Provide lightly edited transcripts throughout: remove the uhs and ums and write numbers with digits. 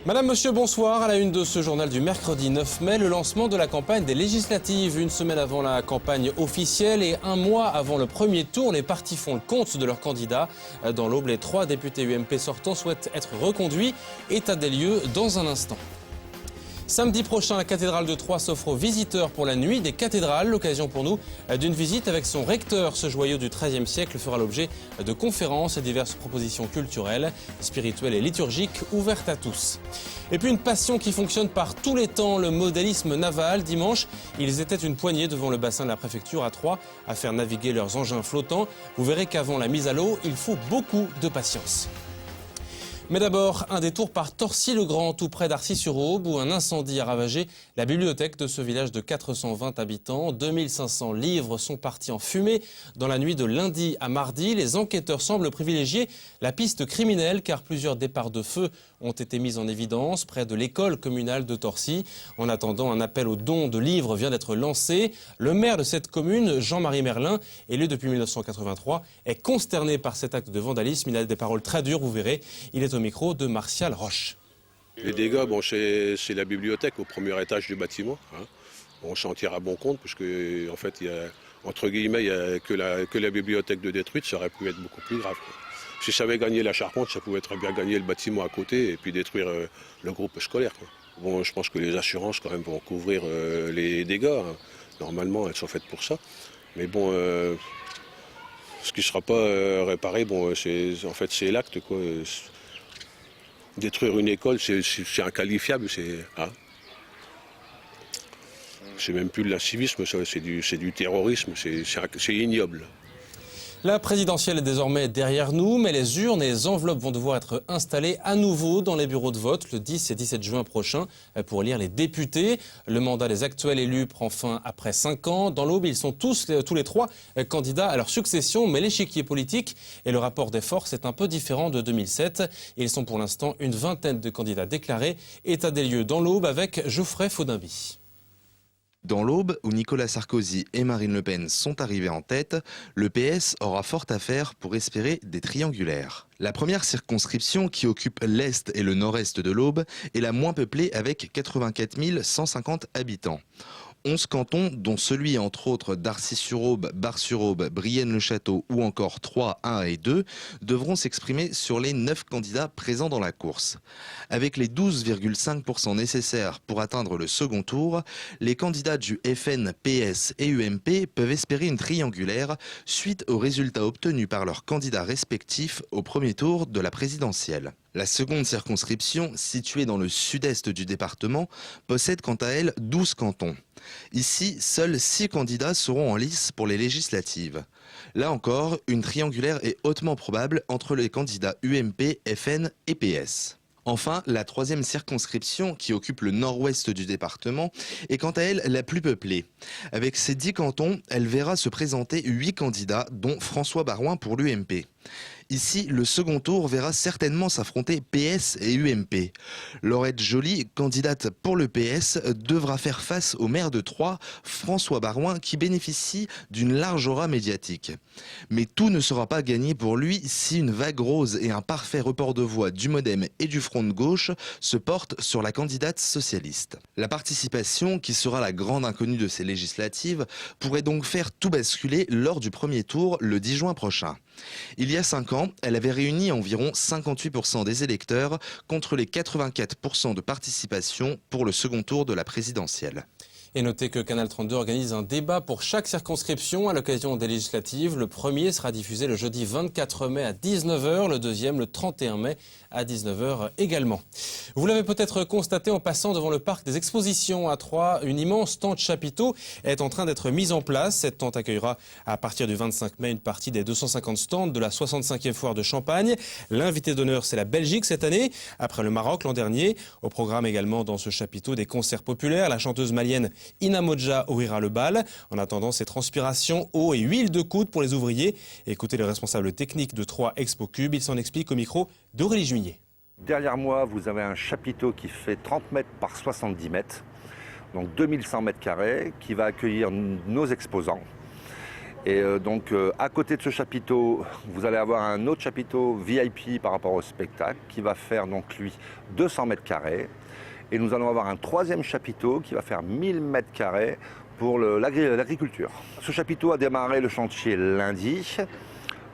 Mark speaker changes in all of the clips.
Speaker 1: Madame, monsieur, bonsoir. À la une de ce journal du mercredi 9 mai, le lancement de la campagne des législatives. Une semaine avant la campagne officielle et un mois avant le premier tour, les partis font le compte de leurs candidats. Dans l'Aube, les 3 députés UMP sortants souhaitent être reconduits. État des lieux dans un instant. Samedi prochain, la cathédrale de Troyes s'offre aux visiteurs pour la nuit des cathédrales. L'occasion pour nous d'une visite avec son recteur. Ce joyau du XIIIe siècle fera l'objet de conférences et diverses propositions culturelles, spirituelles et liturgiques ouvertes à tous. Et puis une passion qui fonctionne par tous les temps, le modélisme naval. Dimanche, ils étaient une poignée devant le bassin de la préfecture à Troyes à faire naviguer leurs engins flottants. Vous verrez qu'avant la mise à l'eau, il faut beaucoup de patience. Mais d'abord, un détour par Torcy-le-Grand, tout près d'Arcis-sur-Aube, où un incendie a ravagé la bibliothèque de ce village de 420 habitants. 2500 livres sont partis en fumée. Dans la nuit de lundi à mardi, les enquêteurs semblent privilégier la piste criminelle, car plusieurs départs de feu ont été mis en évidence près de l'école communale de Torcy. En attendant, un appel aux dons de livres vient d'être lancé. Le maire de cette commune, Jean-Marie Merlin, élu depuis 1983, est consterné par cet acte de vandalisme. Il a des paroles très dures, vous verrez. Il est au micro de Martial Roche.
Speaker 2: Les dégâts, bon, c'est la bibliothèque au premier étage du bâtiment. Hein. On s'en tire à bon compte, puisque en fait, il y a, entre guillemets, il y a que la bibliothèque de détruite, ça aurait pu être beaucoup plus grave. Quoi. Si ça avait gagné la charpente, ça pouvait très bien gagner le bâtiment à côté et puis détruire le groupe scolaire. Quoi. Bon, je pense que les assurances quand même vont couvrir les dégâts. Hein. Normalement, elles sont faites pour ça. Mais bon, ce qui ne sera pas réparé, bon, c'est l'acte, quoi. Détruire une école, c'est inqualifiable, c'est même plus de l'incivisme, c'est du terrorisme, c'est ignoble.
Speaker 1: La présidentielle est désormais derrière nous, mais les urnes et les enveloppes vont devoir être installées à nouveau dans les bureaux de vote le 10 et 17 juin prochain pour élire les députés. Le mandat des actuels élus prend fin après 5 ans. Dans l'Aube, ils sont tous les 3 candidats à leur succession, mais l'échiquier politique et le rapport des forces est un peu différent de 2007. Ils sont pour l'instant une vingtaine de candidats déclarés. État des lieux dans l'Aube avec Geoffrey Faudinby.
Speaker 3: Dans l'Aube, où Nicolas Sarkozy et Marine Le Pen sont arrivés en tête, le PS aura fort à faire pour espérer des triangulaires. La première circonscription, qui occupe l'est et le nord-est de l'Aube, est la moins peuplée avec 84 150 habitants. 11 cantons, dont celui entre autres d'Arcis-sur-Aube, Bar-sur-Aube, Brienne-le-Château ou encore Troyes 1 et 2, devront s'exprimer sur les 9 candidats présents dans la course. Avec les 12,5% nécessaires pour atteindre le second tour, les candidats du FN, PS et UMP peuvent espérer une triangulaire suite aux résultats obtenus par leurs candidats respectifs au premier tour de la présidentielle. La seconde circonscription, située dans le sud-est du département, possède quant à elle 12 cantons. Ici, seuls 6 candidats seront en lice pour les législatives. Là encore, une triangulaire est hautement probable entre les candidats UMP, FN et PS. Enfin, la troisième circonscription, qui occupe le nord-ouest du département, est quant à elle la plus peuplée. Avec ses 10 cantons, elle verra se présenter 8 candidats, dont François Baroin pour l'UMP. Ici, le second tour verra certainement s'affronter PS et UMP. Laurette Joly, candidate pour le PS, devra faire face au maire de Troyes, François Baroin, qui bénéficie d'une large aura médiatique. Mais tout ne sera pas gagné pour lui si une vague rose et un parfait report de voix du Modem et du Front de gauche se portent sur la candidate socialiste. La participation, qui sera la grande inconnue de ces législatives, pourrait donc faire tout basculer lors du premier tour le 10 juin prochain. Il y a 5 ans, elle avait réuni environ 58% des électeurs contre les 84% de participation pour le second tour de la présidentielle.
Speaker 1: Et notez que Canal 32 organise un débat pour chaque circonscription à l'occasion des législatives. Le premier sera diffusé le jeudi 24 mai à 19h, le deuxième le 31 mai à 19h également. Vous l'avez peut-être constaté en passant devant le parc des expositions à Troyes, une immense tente chapiteau est en train d'être mise en place. Cette tente accueillera à partir du 25 mai une partie des 250 stands de la 65e foire de Champagne. L'invité d'honneur, c'est la Belgique cette année, après le Maroc l'an dernier. Au programme également dans ce chapiteau des concerts populaires. La chanteuse malienne Ina Modja ouvrira le bal. En attendant, c'est transpiration, eau et huile de coude pour les ouvriers. Écoutez le responsable technique de Troyes Expo Cube, il s'en explique au micro d'Aurélie Juigné.
Speaker 4: Derrière moi, vous avez un chapiteau qui fait 30 mètres par 70 mètres, donc 2100 mètres carrés, qui va accueillir nos exposants. Et donc à côté de ce chapiteau, vous allez avoir un autre chapiteau VIP par rapport au spectacle qui va faire donc lui 200 mètres carrés. Et nous allons avoir un troisième chapiteau qui va faire 1000 mètres carrés pour l'agriculture. Ce chapiteau a démarré le chantier lundi,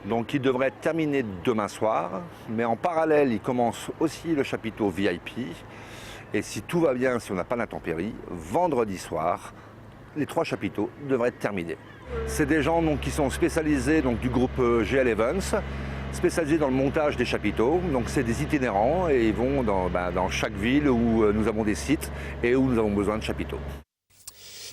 Speaker 4: donc il devrait être terminé demain soir. Mais en parallèle, il commence aussi le chapiteau VIP. Et si tout va bien, si on n'a pas d'intempéries, vendredi soir, les 3 chapiteaux devraient être terminés. C'est des gens donc, qui sont spécialisés donc, du groupe GL Evans, spécialisés dans le montage des chapiteaux. Donc c'est des itinérants et ils vont dans chaque ville où nous avons des sites et où nous avons besoin de chapiteaux.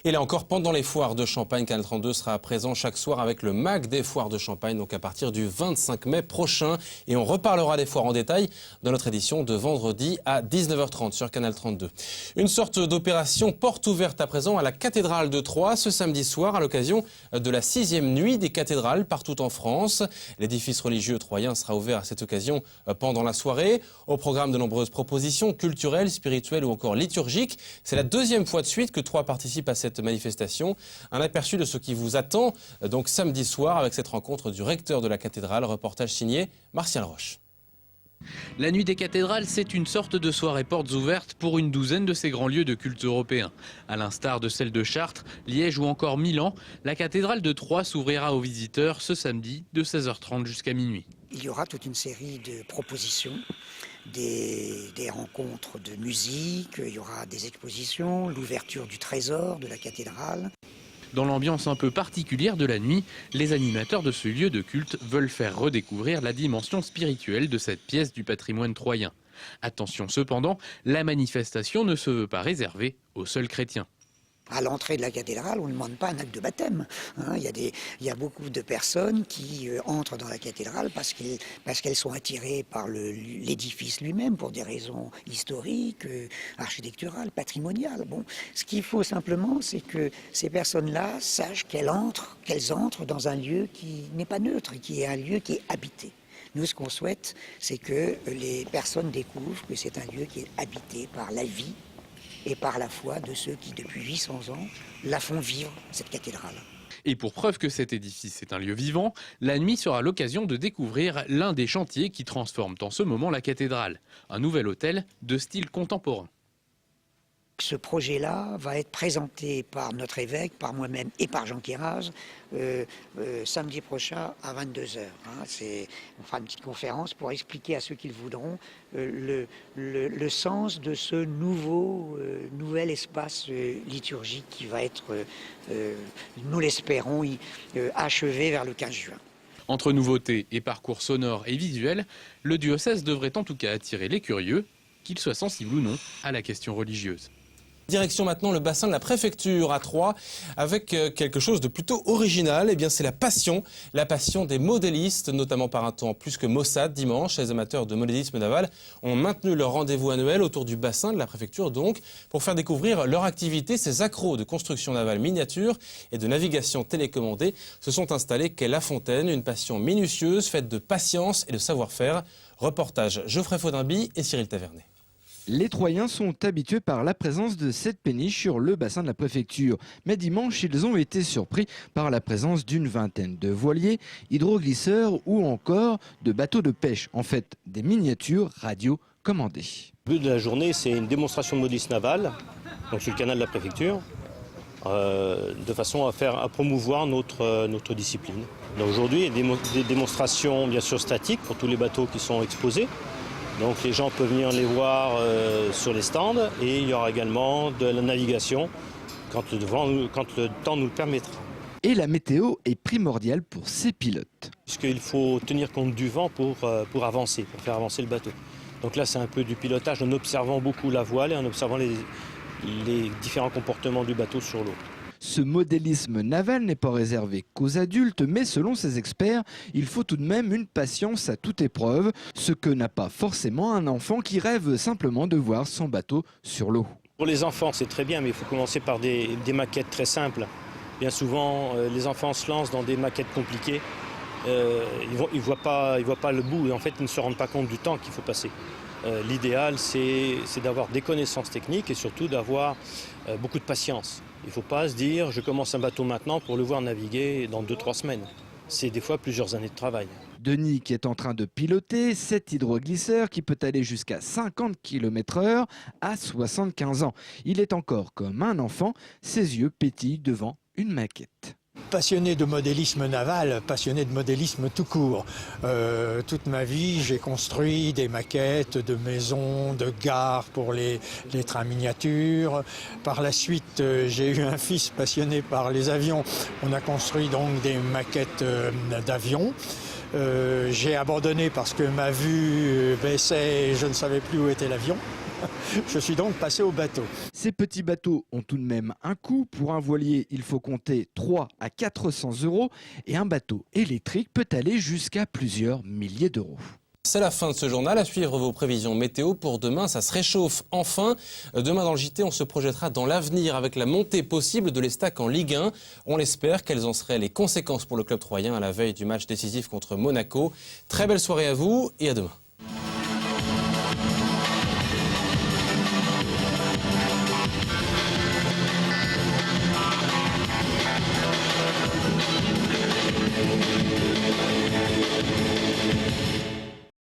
Speaker 1: Et là encore, pendant les foires de Champagne, Canal 32 sera présent chaque soir avec le MAC des foires de Champagne, donc à partir du 25 mai prochain. Et on reparlera des foires en détail dans notre édition de vendredi à 19h30 sur Canal 32. Une sorte d'opération porte ouverte à présent à la cathédrale de Troyes ce samedi soir à l'occasion de la 6e nuit des cathédrales partout en France. L'édifice religieux troyen sera ouvert à cette occasion pendant la soirée. Au programme de nombreuses propositions culturelles, spirituelles ou encore liturgiques. C'est la 2e fois de suite que Troyes participe à cette manifestation. Un aperçu de ce qui vous attend donc samedi soir avec cette rencontre du recteur de la cathédrale. Reportage signé Martial Roche.
Speaker 5: La nuit des cathédrales, c'est une sorte de soirée portes ouvertes pour une douzaine de ces grands lieux de culte européens. À l'instar de celle de Chartres, Liège ou encore Milan, la cathédrale de Troyes s'ouvrira aux visiteurs ce samedi de 16h30 jusqu'à minuit.
Speaker 6: Il y aura toute une série de propositions, des rencontres de musique, il y aura des expositions, l'ouverture du trésor de la cathédrale.
Speaker 5: Dans l'ambiance un peu particulière de la nuit, les animateurs de ce lieu de culte veulent faire redécouvrir la dimension spirituelle de cette pièce du patrimoine troyen. Attention cependant, la manifestation ne se veut pas réservée aux seuls chrétiens.
Speaker 6: À l'entrée de la cathédrale, on ne demande pas un acte de baptême. Il y a beaucoup de personnes qui entrent dans la cathédrale parce qu'elles sont attirées par l'édifice lui-même pour des raisons historiques, architecturales, patrimoniales. Bon, ce qu'il faut simplement, c'est que ces personnes-là sachent qu'elles entrent dans un lieu qui n'est pas neutre, qui est un lieu qui est habité. Nous, ce qu'on souhaite, c'est que les personnes découvrent que c'est un lieu qui est habité par la vie et par la foi de ceux qui, depuis 800 ans, la font vivre, cette cathédrale.
Speaker 5: Et pour preuve que cet édifice est un lieu vivant, la nuit sera l'occasion de découvrir l'un des chantiers qui transforment en ce moment la cathédrale. Un nouvel hôtel de style contemporain.
Speaker 6: Ce projet-là va être présenté par notre évêque, par moi-même et par Jean Queyras samedi prochain à 22h. On fera une petite conférence pour expliquer à ceux qui le voudront le sens de ce nouvel espace liturgique qui va être, nous l'espérons, achevé vers le 15 juin.
Speaker 5: Entre nouveautés et parcours sonores et visuels, le diocèse devrait en tout cas attirer les curieux, qu'ils soient sensibles ou non à la question religieuse.
Speaker 1: Direction maintenant le bassin de la préfecture à Troyes avec quelque chose de plutôt original. Eh bien, c'est la passion des modélistes, notamment par un temps plus que maussade dimanche. Les amateurs de modélisme naval ont maintenu leur rendez-vous annuel autour du bassin de la préfecture donc pour faire découvrir leur activité. Ces accros de construction navale miniature et de navigation télécommandée se sont installés quai La Fontaine, une passion minutieuse faite de patience et de savoir-faire. Reportage Geoffrey Faudinby et Cyril Tavernet.
Speaker 7: Les Troyens sont habitués par la présence de cette péniche sur le bassin de la préfecture. Mais dimanche, ils ont été surpris par la présence d'une vingtaine de voiliers, hydroglisseurs ou encore de bateaux de pêche. En fait, des miniatures radiocommandées.
Speaker 8: Le but de la journée, c'est une démonstration de modélisme naval, donc sur le canal de la préfecture, de façon à promouvoir notre discipline. Donc aujourd'hui, il y a des démonstrations bien sûr statiques pour tous les bateaux qui sont exposés. Donc les gens peuvent venir les voir sur les stands et il y aura également de la navigation quand le temps nous le permettra.
Speaker 7: Et la météo est primordiale pour ces pilotes.
Speaker 8: Puisqu'il faut tenir compte du vent pour avancer, pour faire avancer le bateau. Donc là c'est un peu du pilotage en observant beaucoup la voile et en observant les différents comportements du bateau sur l'eau.
Speaker 7: Ce modélisme naval n'est pas réservé qu'aux adultes, mais selon ces experts, il faut tout de même une patience à toute épreuve, ce que n'a pas forcément un enfant qui rêve simplement de voir son bateau sur l'eau.
Speaker 8: Pour les enfants, c'est très bien, mais il faut commencer par des maquettes très simples. Bien souvent, les enfants se lancent dans des maquettes compliquées. Ils voient pas le bout et en fait, ils ne se rendent pas compte du temps qu'il faut passer. L'idéal, c'est d'avoir des connaissances techniques et surtout d'avoir beaucoup de patience. Il ne faut pas se dire je commence un bateau maintenant pour le voir naviguer dans 2-3 semaines. C'est des fois plusieurs années de travail.
Speaker 7: Denis qui est en train de piloter cet hydroglisseur qui peut aller jusqu'à 50 km/h à 75 ans. Il est encore comme un enfant, ses yeux pétillent devant une maquette.
Speaker 9: Passionné de modélisme naval, passionné de modélisme tout court. Toute ma vie, j'ai construit des maquettes de maisons, de gares pour les trains miniatures. Par la suite, j'ai eu un fils passionné par les avions. On a construit donc des maquettes d'avions. J'ai abandonné parce que ma vue baissait et je ne savais plus où était l'avion. Je suis donc passé au bateau.
Speaker 7: Ces petits bateaux ont tout de même un coût. Pour un voilier, il faut compter 300 à 400 € et un bateau électrique peut aller jusqu'à plusieurs milliers d'euros.
Speaker 1: C'est la fin de ce journal. À suivre vos prévisions météo pour demain. Ça se réchauffe enfin. Demain dans le JT, on se projettera dans l'avenir avec la montée possible de l'Estac en Ligue 1. On l'espère. Quelles en seraient les conséquences pour le club troyen à la veille du match décisif contre Monaco? Très belle soirée à vous et à demain.